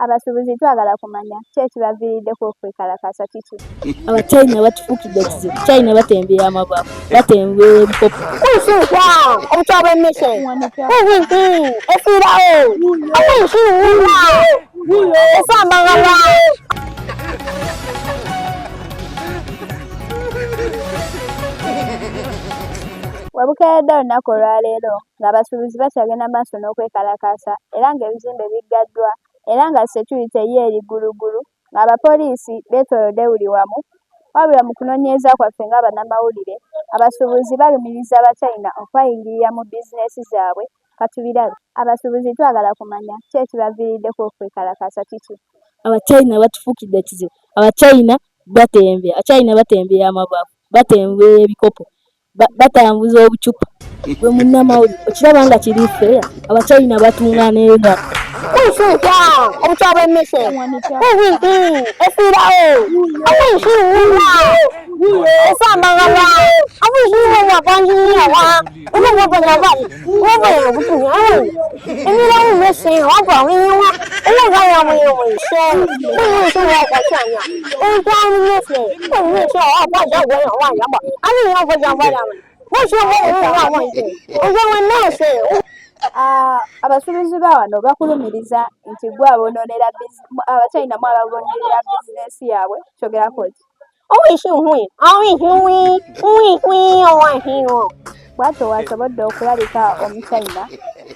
Abasuubuzi twagala kumanya ki ekibaviiriddeko okwekalakaasa kiki? Abachina batufuukidde ekizibu. China batembera amabavu, batembera ebikopo. Kushukwa obukyaba emmese efiirawo abensuuwula esambagala. Webukeeredde olunaku olwaleero ng'abasuubuzi bakyagenda maaso n'okwekalakaasa era ng'ebizimbe biggaddwa era nga security ye eri ggulugulu ng'abapoliisi beetoolodde buli wamu. Wabula mu kunoonyereza kwaffe nga bannamawulire, abasuubuzi balumiriza Abachina okwayingirira mu bizinensi zaabwe. Katubirabe. Abasuubuzi twagala kumanya ki ekibaviiriddeko okwekalakaasa kiki? Abachina batufuukidde ekizibu. Abachina batembera amabavu, batembera ebikopo, batambuza obucupa. Gwe munnamawulire okiraba nga kiri feeya? Abachina batunga n'engalo. Kushukwa obukyaba emmese efiirawo abensuuwula esambagala abensuuwula kwanjinirawa onagogonabali wabaya obutunya emirawo mmese wagwawinywa olagayamuyomuyise oyensuula kwakyanya obukyamumese omumese wakwajagweyawanyamba aliyakojambalama wakyomuyomuyise ojamwemmese. Abasuubuzi ba wano bakulumiriza nti gwe abonoonera Abachina mu ababonerera bizinensi yaabwe. Kyogerako ki? Bw'atyo wasobodde okulalika Omuchina.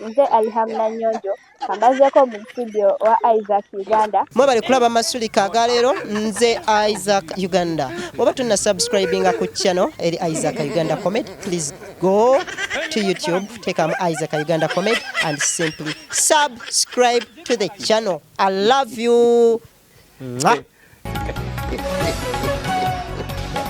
Nze Alham Nanyonjo ambazeeko mu studio wa Isaac Uganda. Mwebale kulaba masulika agaleero. Nze Isaac Uganda. Bw'oba tunna subscribinga ku channel eri Isaac Uganda Comedy, please go to YouTube, take Isaac Uganda Comedy and simply subscribe to the channel. I love you. Mwah.